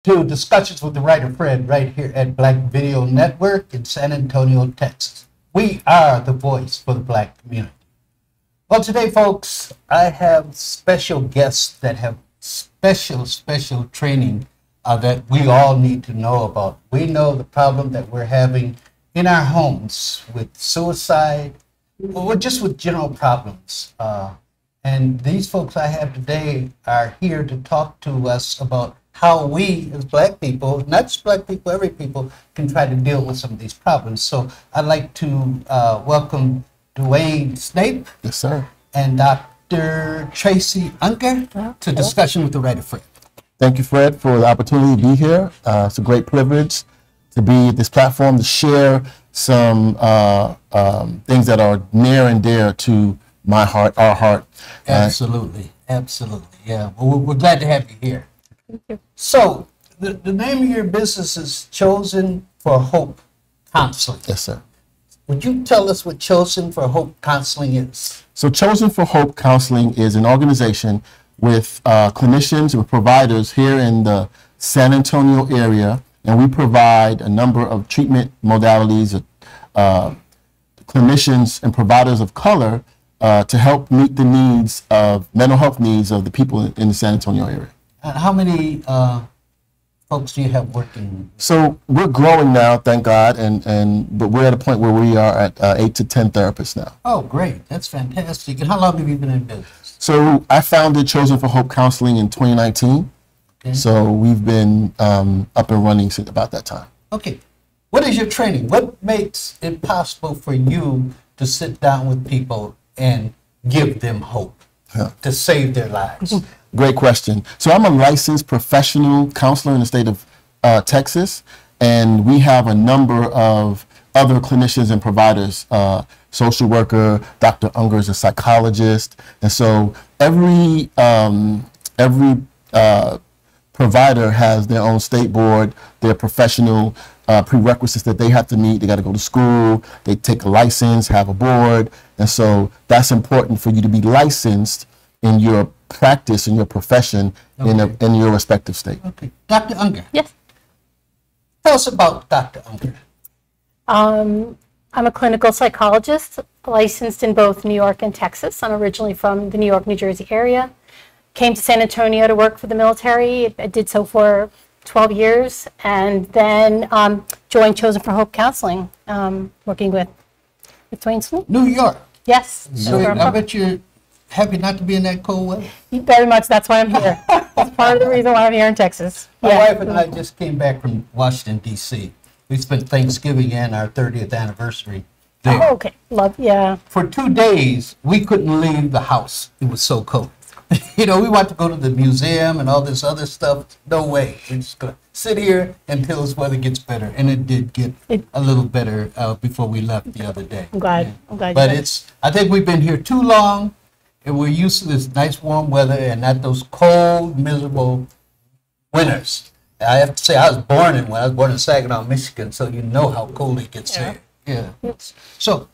to Discussions with the Writer Fred right here at Black Video Network in San Antonio, Texas. We are the voice for the Black community. Well, today, folks, I have special guests that have special training that we all need to know about. We know the problem that we're having in our homes with suicide, or just with general problems. And these folks I have today are here to talk to us about how we as Black people, not just Black people, every people, can try to deal with some of these problems. So I'd like to welcome Duane Snape. Yes, sir. And Dr. Tracy Unger to Discussion with the Writer Fred. Thank you, Fred, for the opportunity to be here. It's a great privilege to be at this platform to share some things that are near and dear to my heart, our heart. Absolutely, absolutely, yeah. Well, we're glad to have you here. Thank you. So, the name of your business is Chosen for Hope Counseling. Yes, sir. Would you tell us what Chosen for Hope Counseling is? So Chosen for Hope Counseling is an organization with clinicians and providers here in the San Antonio area, and we provide a number of treatment modalities, clinicians and providers of color to help meet the needs of mental health needs of the people in the San Antonio area. How many folks do you have working? So we're growing now, thank God, but we're at a point where we are at 8 to 10 therapists now. Oh, great. That's fantastic. And how long have you been in business? So I founded Chosen for Hope Counseling in 2019. Okay. So we've been up and running since about that time. Okay. What is your training? What makes it possible for you to sit down with people and give them hope to save their lives? Great question. So I'm a licensed professional counselor in the state of Texas, and we have a number of other clinicians and providers, social worker, Dr. Unger is a psychologist, and so every provider has their own state board, their professional prerequisites that they have to meet. They got to go to school, they take a license, have a board, and so that's important for you to be licensed in your practice, in your profession, in your respective state. Okay. Dr. Unger. Yes. Tell us about Dr. Unger. I'm a clinical psychologist licensed in both New York and Texas. I'm originally from the New York, New Jersey area. Came to San Antonio to work for the military. I did so for 12 years and then joined Chosen for Hope Counseling, working with Duane Snape. New York. Yes. So I bet you're happy not to be in that cold weather. Very much. That's why I'm here. That's part of the reason why I'm here in Texas. My wife and I just came back from Washington, D.C. We spent Thanksgiving and our 30th anniversary there. Oh, okay. Yeah. For 2 days, we couldn't leave the house. It was so cold. You know, we wanted to go to the museum and all this other stuff. No way. We're just going to sit here until this weather gets better. And it did get a little better before we left the other day. I'm glad. Yeah. I'm glad. But I think we've been here too long, and we're used to this nice warm weather and not those cold, miserable winters. I have to say, I was born in Saginaw, Michigan, so you know how cold it gets there. Yeah. So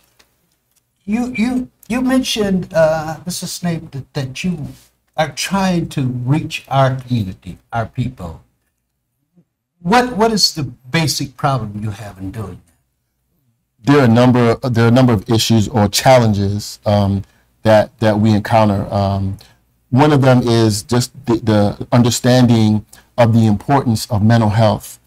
you mentioned, Mrs. Snape, that you are trying to reach our community, our people. What is the basic problem you have in doing that? There are a number of issues or challenges that we encounter. One of them is just the understanding of the importance of mental health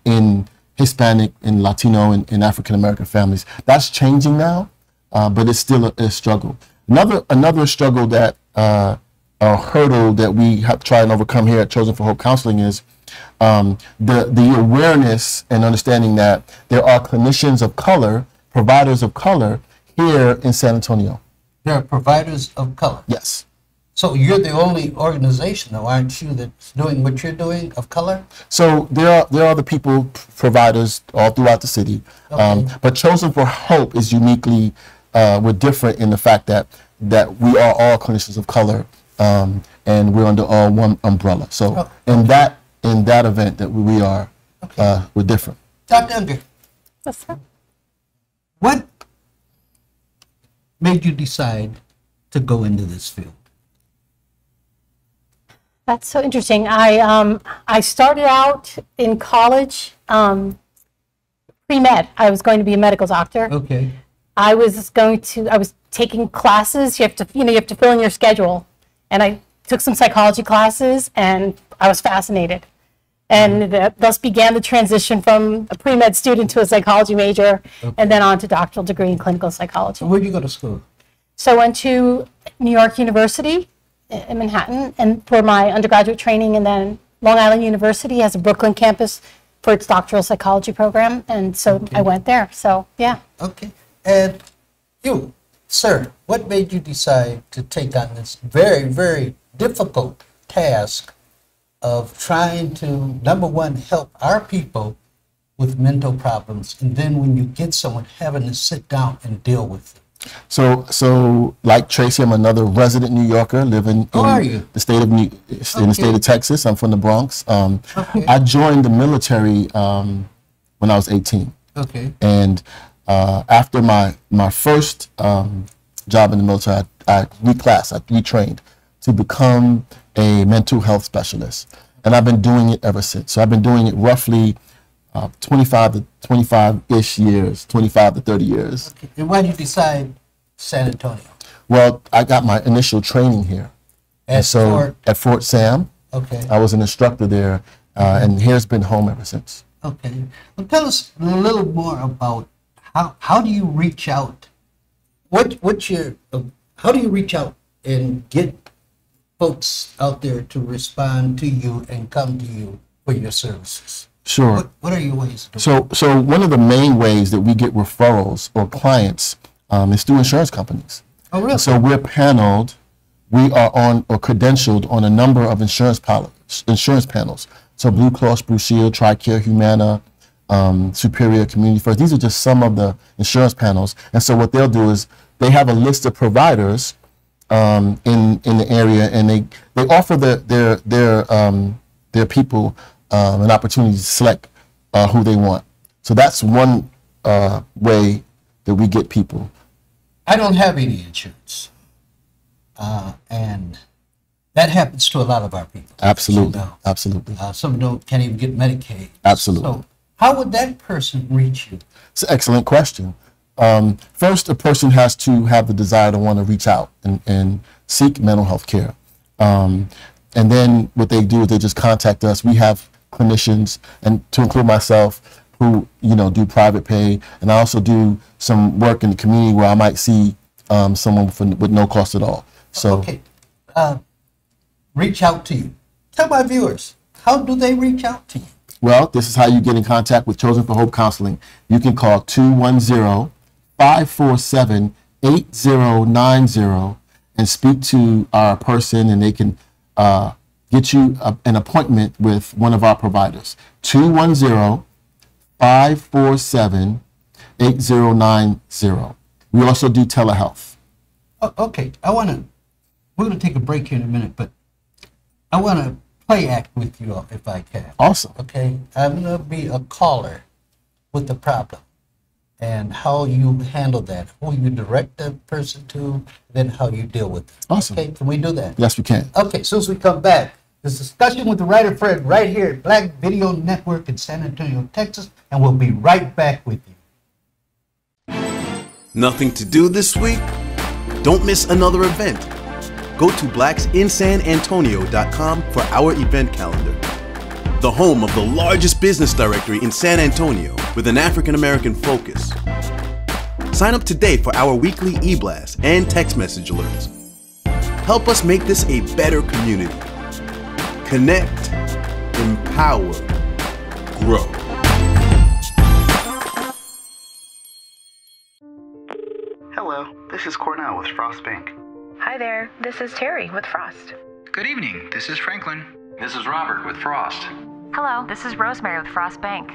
in Hispanic and Latino and African American families. That's changing now, but it's still a struggle. Another struggle that a hurdle that we have to try and overcome here at Chosen for Hope Counseling is the awareness and understanding that there are clinicians of color, providers of color here in San Antonio. There are providers of color? Yes. So you're the only organization, though, aren't you, that's doing what you're doing of color? So there are other people, providers all throughout the city, but Chosen for Hope is uniquely, we're different in the fact that we are all clinicians of color, and we're under all one umbrella. So in that event that we are, we're different. Dr. Unger. Yes, sir. What made you decide to go into this field? That's so interesting. I started out in college, pre-med. I was going to be a medical doctor. Okay. I was taking classes. You have to fill in your schedule. And I took some psychology classes and I was fascinated. And thus began the transition from a pre-med student to a psychology major, and then on to doctoral degree in clinical psychology. So where'd you go to school? So I went to New York University in Manhattan and for my undergraduate training, and then Long Island University has a Brooklyn campus for its doctoral psychology program, and so I went there. So yeah. Okay. And you, sir, what made you decide to take on this very, very difficult task of trying to, number one, help our people with mental problems, and then when you get someone, having to sit down and deal with it? So like Tracy, I'm another resident New Yorker living in the state of in the state of Texas. I'm from the Bronx. I joined the military when I was 18. Okay. And after my first job in the military, I retrained to become a mental health specialist, and I've been doing it ever since. So I've been doing it roughly 25-ish years, 25 to 30 years. Okay. And why did you decide San Antonio? Well, I got my initial training here. At Fort Sam. Okay. I was an instructor there, and here's been home ever since. Okay. Well, tell us a little more about how do you reach out? How do you reach out and get folks out there to respond to you and come to you for your services? Sure. What are your ways of doing it? So one of the main ways that we get referrals or clients is through insurance companies. Oh, really? So we're paneled. We are on or credentialed on a number of insurance panels. So Blue Cross Blue Shield, TRICARE, Humana, Superior, Community First. These are just some of the insurance panels. And so what they'll do is they have a list of providers in the area, and they offer their people an opportunity to select who they want. So that's one way that we get people. I don't have any insurance, and that happens to a lot of our people. Absolutely, absolutely. Some can't even get Medicaid. Absolutely. So how would that person reach you? It's an excellent question. First, a person has to have the desire to want to reach out and seek mental health care. And then what they do is they just contact us. We have clinicians, and to include myself, who do private pay, and I also do some work in the community where I might see someone with no cost at all. So okay, reach out to you. Tell my viewers, how do they reach out to you? Well, this is how you get in contact with Chosen for Hope Counseling. You can call 210-547-8090 and speak to our person, and they can get you an appointment with one of our providers. 210-547-8090. We also do telehealth. Oh, okay, we're going to take a break here in a minute, but I want to play act with you all if I can. Awesome. Okay, I'm going to be a caller with the problem and how you handle that, who you direct the person to, then how you deal with it. Awesome. Okay, can we do that? Yes, we can. Okay, as soon as we come back, this discussion with the writer Fred right here at Black Video Network in San Antonio, Texas, and we'll be right back with you. Nothing to do this week? Don't miss another event. Go to blacksinsanantonio.com for our event calendar. The home of the largest business directory in San Antonio with an African-American focus. Sign up today for our weekly e-blast and text message alerts. Help us make this a better community. Connect, empower, grow. Hello, this is Cornell with Frost Bank. Hi there, this is Terry with Frost. Good evening, this is Franklin. This is Robert with Frost. Hello, this is Rosemary with Frost Bank.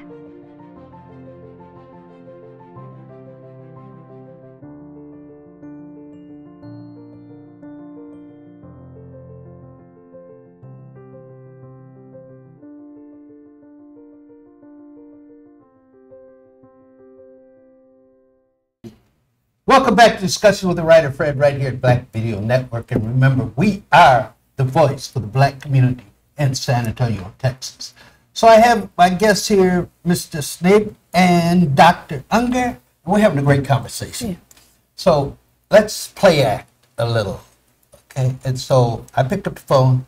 Welcome back to Discussion with the Writer Fred right here at Black Video Network. And remember, we are the voice for the Black community. in San Antonio, Texas. So I have my guests here, Mr. Snape and Dr. Unger. We're having a great conversation. Yeah. So let's play act a little, okay? And so I picked up the phone.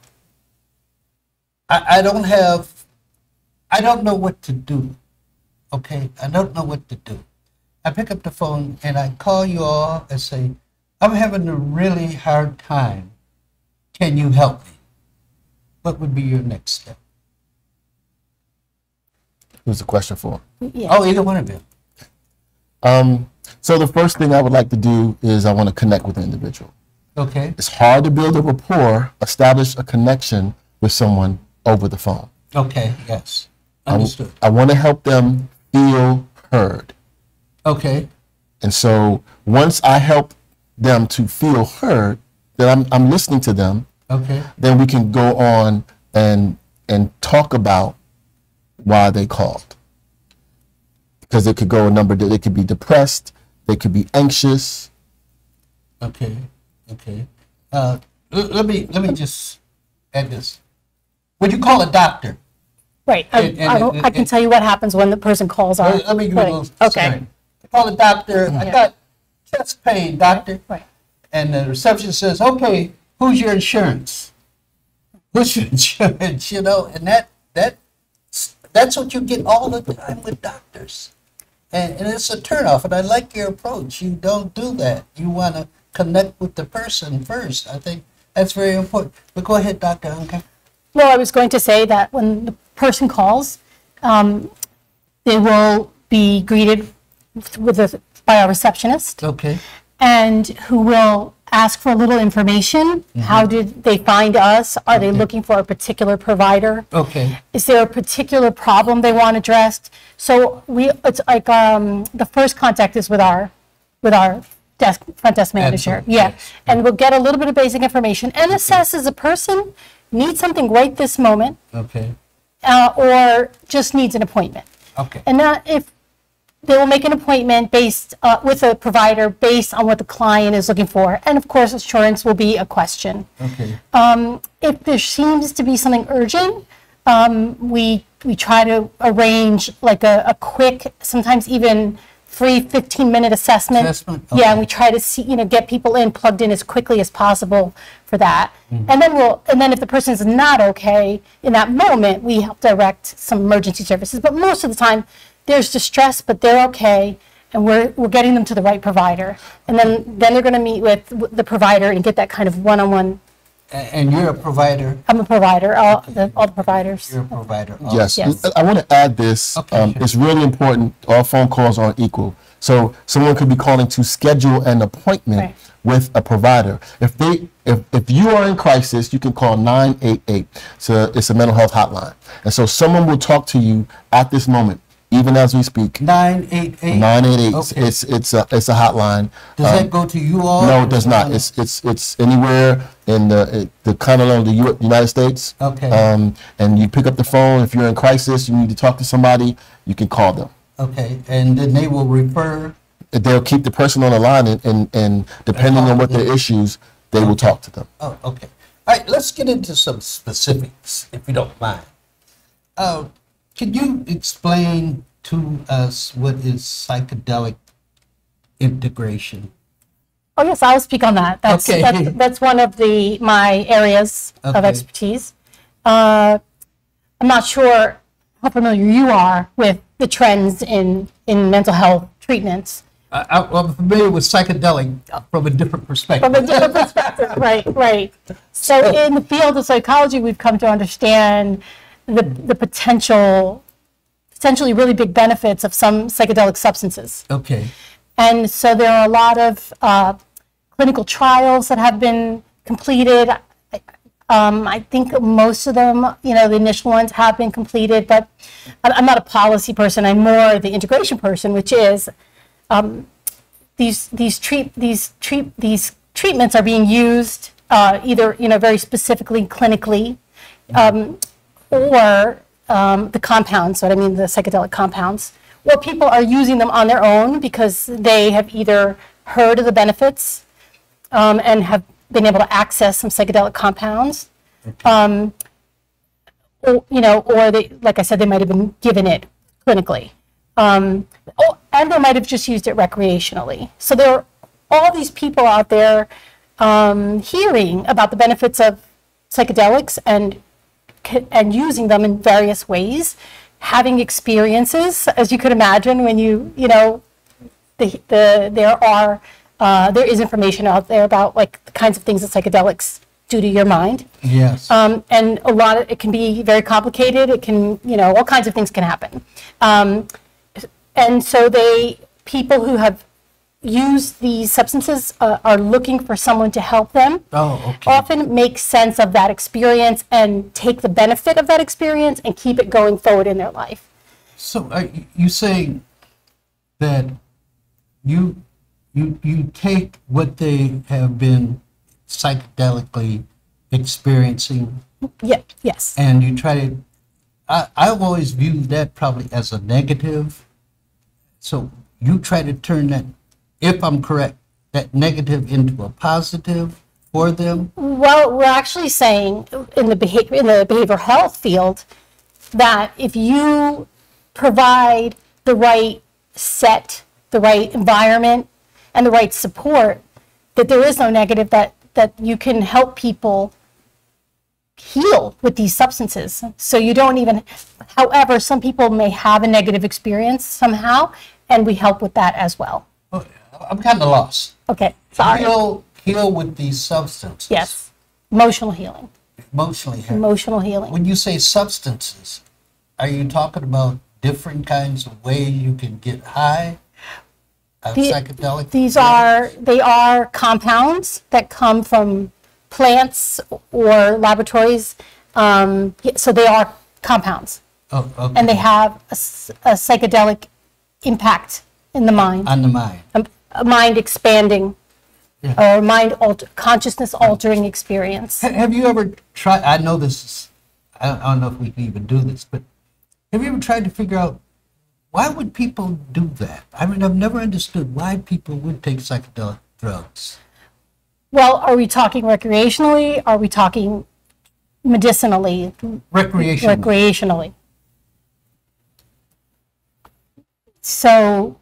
I don't know what to do, okay? I don't know what to do. I pick up the phone and I call you all and say, I'm having a really hard time. Can you help me? What would be your next step? Who's the question for? Yeah. Oh, either one of you. So the first thing I would like to do is I want to connect with the individual. Okay. It's hard to build a rapport, establish a connection with someone over the phone. Okay, yes. Understood. I want to help them feel heard. Okay. And so once I help them to feel heard, that I'm listening to them, Okay. then we can go on and talk about why they called. Because it could go a number, they could be depressed, they could be anxious. Okay. Okay. Let me just add this. When you call a doctor, Right. I can tell you what happens when the person calls our let me give you a clinic. little Okay. story. I call a doctor. I got chest pain, doctor. Right. And the receptionist says, "Okay, who's your insurance? Who's your insurance?" You know, and that's what you get all the time with doctors, and it's a turnoff. And I like your approach. You don't do that. You want to connect with the person first. I think that's very important. But go ahead, Dr. Unger. Well, I was going to say that when the person calls, they will be greeted by our receptionist. Okay. And who will ask for a little information. How did they find us? Are they looking for a particular provider? Okay. Is there a particular problem they want addressed? So it's like the first contact is with our front desk manager. Absolutely. Yeah, Yes. and we'll get a little bit of basic information and assess as a person needs something right this moment, Okay. or just needs an appointment. Okay. And that if they will make an appointment based with a provider based on what the client is looking for. And of course, insurance will be a question. Okay. If there seems to be something urgent, we try to arrange like a quick, sometimes even free 15-minute assessment. Assessment? Yeah, Okay. and we try to see, get people plugged in as quickly as possible for that. And then if the person is not okay in that moment, we help direct some emergency services. But most of the time, there's distress, but they're okay, and we're getting them to the right provider. And then they're going to meet with the provider and get that kind of one-on-one. And you're a provider. I'm a provider, all the providers. You're a provider. Yes. Yes. I want to add this. Okay, sure. It's really important. All phone calls aren't equal. So someone could be calling to schedule an appointment Right. with a provider. If you are in crisis, you can call 988. So it's a mental health hotline. And so someone will talk to you at this moment, even as we speak. 988. 988. Okay. It's a hotline. Does that go to you all? No, it does not. It's anywhere in the continent of the United States. Okay. And you pick up the phone if you're in crisis, you need to talk to somebody, you can call them. Okay, and then they will refer. They'll keep the person on the line, and depending on what their issues, they will talk to them. Oh, okay. All right, let's get into some specifics, if you don't mind. Can you explain to us what is psychedelic integration? Oh yes, I'll speak on that. That's one of my areas of Okay. expertise. I'm not sure how familiar you are with the trends in mental health treatments. I'm familiar with psychedelic from a different perspective. From a different perspective, right. So in the field of psychology, we've come to understand the potentially really big benefits of some psychedelic substances. Okay. And so there are a lot of clinical trials that have been completed. I think most of them, the initial ones have been completed, but I'm not a policy person. I'm more the integration person, which is these treatments are being used either very specifically clinically, or the compounds. What I mean, the psychedelic compounds, or people are using them on their own because they have either heard of the benefits and have been able to access some psychedelic compounds. or, or they, like I said, they might have been given it clinically. And they might have just used it recreationally. So there are all these people out there hearing about the benefits of psychedelics and using them in various ways, having experiences, as you could imagine, when there is information out there about like the kinds of things that psychedelics do to your mind. Yes. And a lot of it can be very complicated. It can, all kinds of things can happen. And so people who have used these substances are looking for someone to help them. Oh, okay. Often make sense of that experience and take the benefit of that experience and keep it going forward in their life. So are you saying that you take what they have been psychedelically experiencing? Yeah. Yes. And you try to, I've always viewed that probably as a negative. So you try to turn that, if I'm correct, that negative into a positive for them? Well, we're actually saying in the behavioral health field that if you provide the right set, the right environment, and the right support, that there is no negative, that you can help people heal with these substances. So you don't even, however, some people may have a negative experience somehow, and we help with that as well. I'm kind of lost. Okay, sorry. Heal with these substances. Yes, emotional healing. Emotional healing. When you say substances, are you talking about different kinds of ways you can get high? Psychedelic? They are compounds that come from plants or laboratories. So they are compounds. Oh, okay. And they have a psychedelic impact in the mind. On the mind. A mind expanding, or consciousness altering experience. Have you ever tried, I know this is, I don't know if we can even do this, but have you ever tried to figure out why would people do that? I mean, I've never understood why people would take psychedelic drugs. Well, are we talking recreationally? Are we talking medicinally? Recreationally. So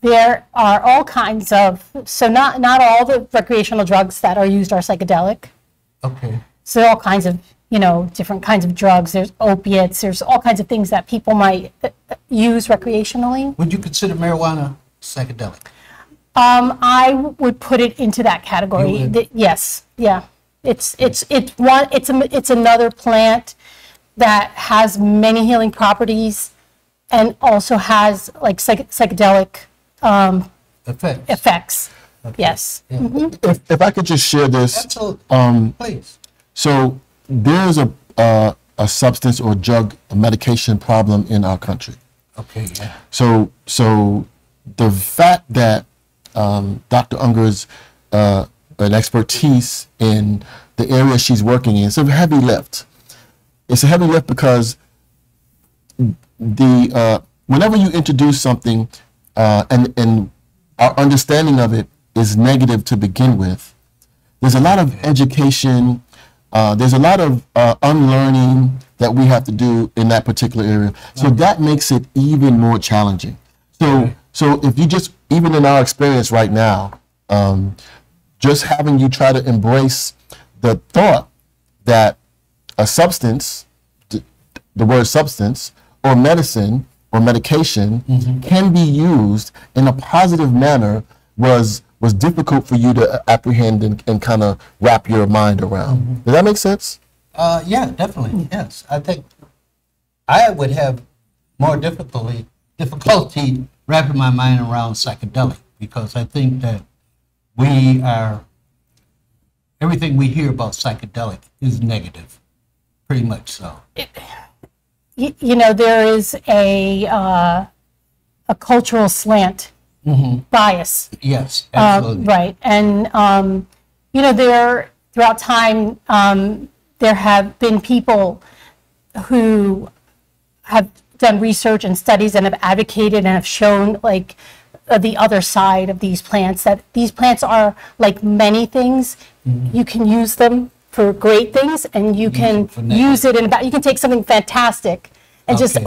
there are all kinds of, not all the recreational drugs that are used are psychedelic. Okay. So all kinds of, different kinds of drugs. There's opiates. There's all kinds of things that people might use recreationally. Would you consider marijuana psychedelic? I would put it into that category. Yes. Yeah. It's another plant that has many healing properties and also has like psychedelic effects. Okay. Yes. Yeah. Mm-hmm. If I could just share this. Absolutely. Please. So there's a substance or drug medication problem in our country. Okay. Yeah. So the fact that Dr. Unger's an expertise in the area she's working in, it's a heavy lift. It's a heavy lift because whenever you introduce something and our understanding of it is negative to begin with, there's a lot of education, there's a lot of unlearning that we have to do in that particular area. So that makes it even more challenging. So if you just, even in our experience right now, just having you try to embrace the thought that a substance, the word substance, or medicine, or medication can be used in a positive manner was difficult for you to apprehend and kind of wrap your mind around. Does that make sense? Yeah, definitely. Yes. I think I would have more difficulty wrapping my mind around psychedelic, because I think that everything we hear about psychedelic is negative, pretty much so. There is a cultural slant, bias. Yes, absolutely. Right, and throughout time, there have been people who have done research and studies and have advocated and have shown like the other side of these plants, that these plants are like many things. You can use them for great things, and you can use it in you can take something fantastic and just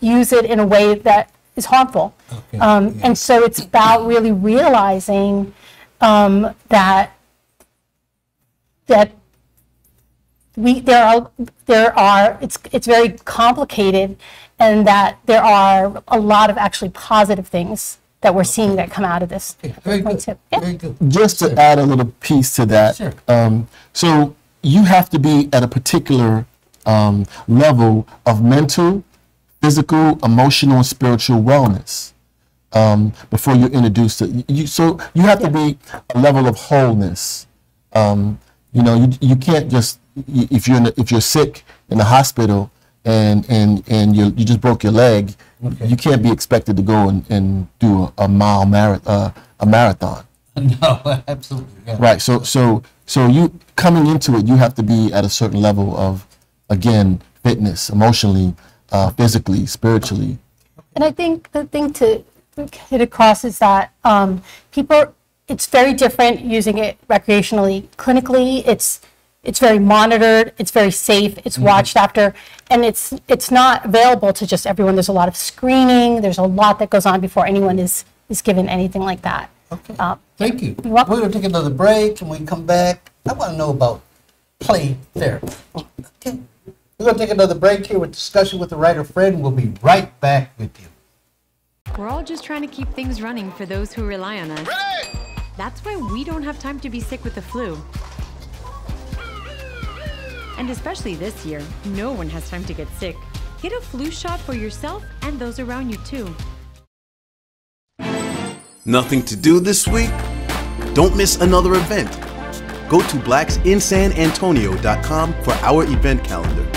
use it in a way that is harmful. And so it's about really realizing that it's very complicated, and that there are a lot of actually positive things that we're seeing that come out of this. Very good. Very good. Just to add a little piece to that. Sure. So you have to be at a particular level of mental, physical, emotional, and spiritual wellness before you're introduced to you. So you have to be a level of wholeness. You can't just if you're sick in the hospital and you just broke your leg, you can't be expected to go and do a marathon. No, absolutely. Yeah. Right. So you coming into it, you have to be at a certain level of, again, fitness, emotionally, physically, spiritually. And I think the thing to hit across is that it's very different using it recreationally. Clinically, it's very monitored, it's very safe, it's watched after, and it's not available to just everyone. There's a lot of screening, there's a lot that goes on before anyone is given anything like that. Okay. Thank you. We're going to take another break, and when we come back, I want to know about play therapy. Okay. We're going to take another break here with discussion with the writer Fred, and we'll be right back with you. We're all just trying to keep things running for those who rely on us. Ready? That's why we don't have time to be sick with the flu. And especially this year, no one has time to get sick. Get a flu shot for yourself and those around you too. Nothing to do this week? Don't miss another event. Go to blacksinsanantonio.com for our event calendar.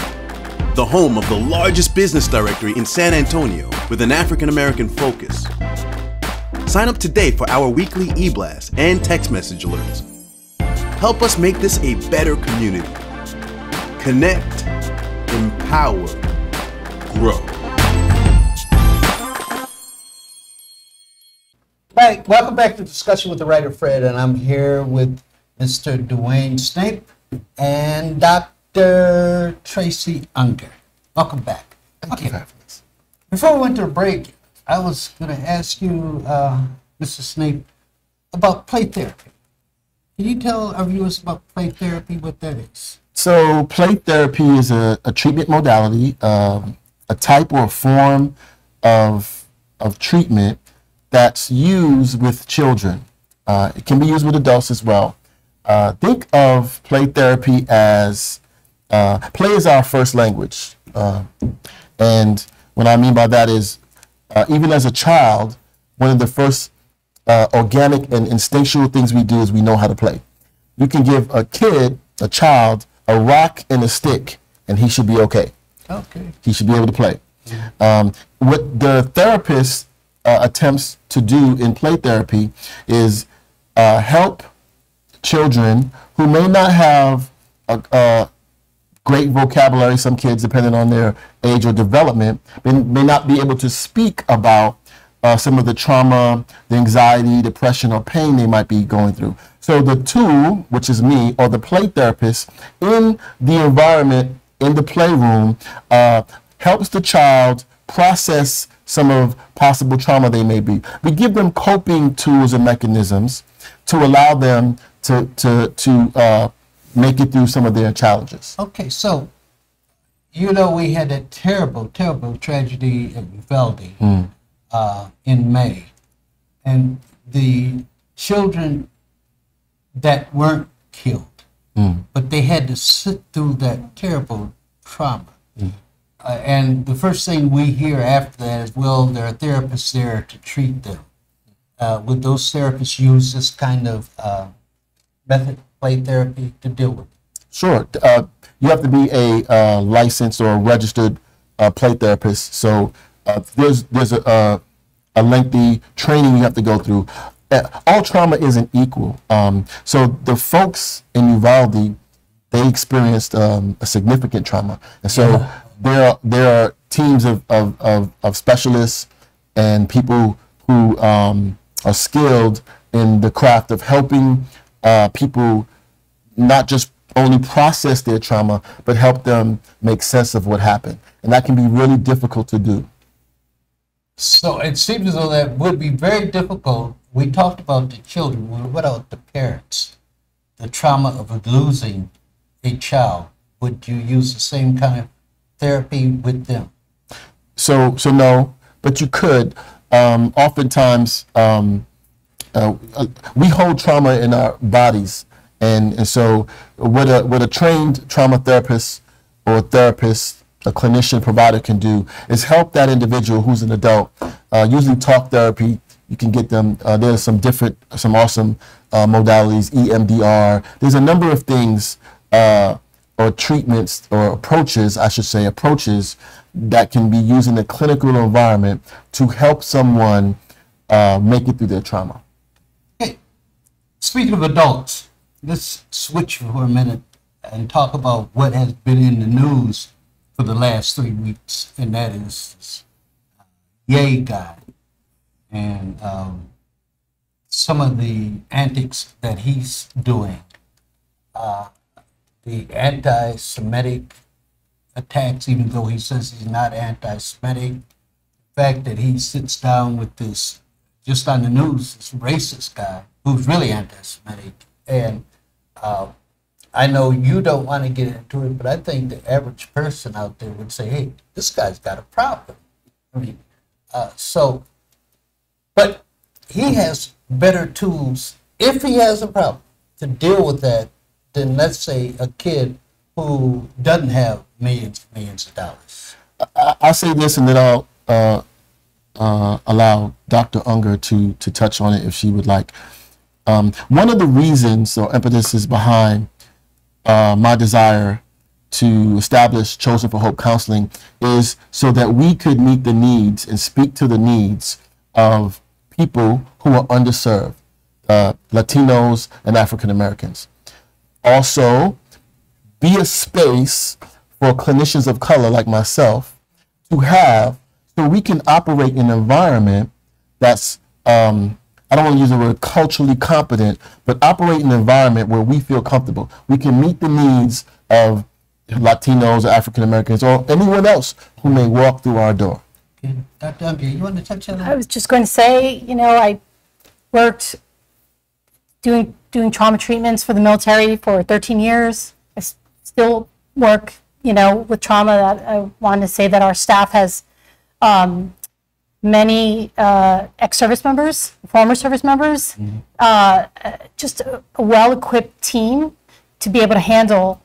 The home of the largest business directory in San Antonio with an African American focus. Sign up today for our weekly e-blast and text message alerts. Help us make this a better community. Connect, empower, grow. Right, welcome back to Discussion with the Writer Fred, and I'm here with Mr. Duane Snape and Dr. Tracy Unger. Welcome back. Thank you for having us. Before we went to a break, I was going to ask you, Mr. Snape, about play therapy. Can you tell our viewers about play therapy, what that is? So play therapy is a treatment modality, a type or a form of treatment that's used with children. It can be used with adults as well. Think of play therapy as, play is our first language. And what I mean by that is, even as a child, one of the first organic and instinctual things we do is we know how to play. You can give a child, a rock and a stick, and he should be okay. Okay. He should be able to play. What the therapist attempts to do in play therapy is help children who may not have a great vocabulary. Some kids, depending on their age or development, may not be able to speak about some of the trauma, the anxiety, depression, or pain they might be going through. So the tool, which is me, or the play therapist, in the environment, in the playroom, helps the child process some of possible trauma they may be. We give them coping tools and mechanisms to allow them to make it through some of their challenges. Okay, so, you know, we had that terrible, terrible tragedy at Uvalde in May. And the children that weren't killed, but they had to sit through that terrible trauma. And the first thing we hear after that is, well, there are therapists there to treat them. Would those therapists use this kind of method, play therapy, to deal with it? Sure. You have to be a licensed or registered play therapist. So there's a lengthy training you have to go through. All trauma isn't equal. So the folks in Uvalde, they experienced a significant trauma. And so there are teams of specialists and people who are skilled in the craft of helping people not just only process their trauma, but help them make sense of what happened. And that can be really difficult to do. So it seems as though that would be very difficult. We talked about the children. What about the parents? The trauma of losing a child. Would you use the same kind of therapy with them? So no, but you could. Oftentimes, we hold trauma in our bodies. And so what a trained trauma therapist or therapist, a clinician provider can do is help that individual who's an adult. Usually talk therapy, you can get them, there's some awesome modalities, EMDR. There's a number of things or treatments or approaches, I should say, approaches that can be used in a clinical environment to help someone make it through their trauma. Hey, speaking of adults, let's switch for a minute and talk about what has been in the news for the last 3 weeks, and that is this Yay guy and some of the antics that he's doing, the anti-Semitic attacks, even though he says he's not anti-Semitic, the fact that he sits down with this, just on the news, this racist guy who's really anti-Semitic. And I know you don't want to get into it, but I think the average person out there would say, hey, this guy's got a problem. I mean, but he has better tools, if he has a problem, to deal with that than, let's say, a kid who doesn't have millions of dollars. I'll say this, and then I'll allow Dr. Unger to touch on it if she would like. One of the reasons or impetuses behind my desire to establish Chosen for Hope Counseling is so that we could meet the needs and speak to the needs of people who are underserved, Latinos and African Americans. Also, be a space for clinicians of color like myself to have, so we can operate in an environment that's, I don't want to use the word culturally competent, but operate in an environment where we feel comfortable. We can meet the needs of Latinos or African Americans or anyone else who may walk through our door. Okay. Dr. Unger, you want to touch on that? I was just going to say, I worked doing trauma treatments for the military for 13 years. I still work, with trauma. That I wanted to say that our staff has many ex-service members, former service members, just a well-equipped team to be able to handle,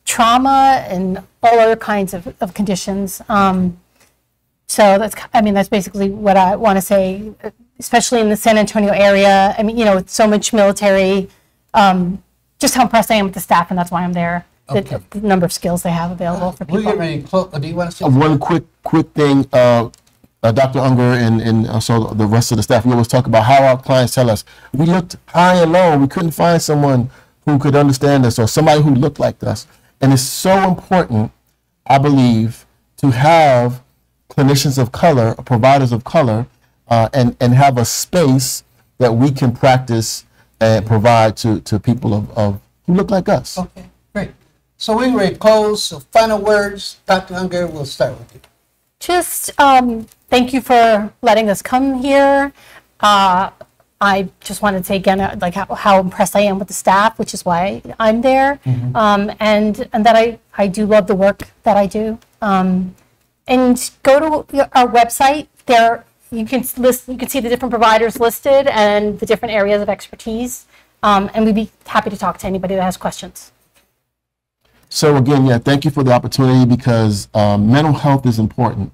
trauma and all other kinds of conditions. So that's basically what I want to say, especially in the San Antonio area. With so much military, just how impressed I am with the staff, and that's why I'm there. Okay. The number of skills they have available for people. Do you want to say one quick thing, Dr. Unger and also the rest of the staff, we always talk about how our clients tell us, we looked high and low, we couldn't find someone who could understand us or somebody who looked like us. And it's so important, I believe, to have clinicians of color, providers of color, and have a space that we can practice and provide to people of who look like us. Okay, great. So we're ready to close. So final words, Dr. Unger, we'll start with you. Just thank you for letting us come here. I just wanted to say again, like how impressed I am with the staff, which is why I'm there, and that I do love the work that I do. And go to our website. There you can see the different providers listed and the different areas of expertise. And we'd be happy to talk to anybody that has questions. So again, thank you for the opportunity, because mental health is important.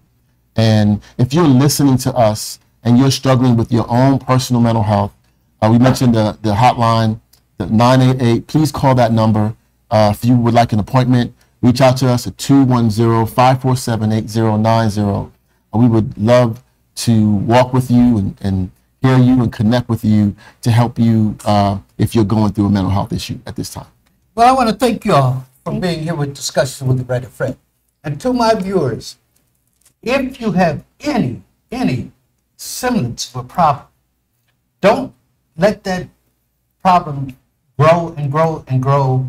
And if you're listening to us and you're struggling with your own personal mental health, we mentioned the hotline, the 988. Please call that number. If you would like an appointment, reach out to us at 210-547-8090. We would love to walk with you and hear you and connect with you to help you if you're going through a mental health issue at this time. Well, I want to thank you all for being here with Discussions with the Writer Fred. And to my viewers, if you have any semblance of a problem, don't let that problem grow and grow and grow,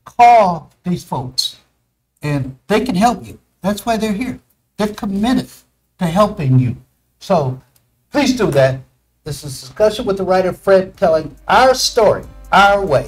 call these folks and they can help you. That's why they're here. They're committed to helping you. So please do that. This is a discussion with the writer Fred telling our story, our way.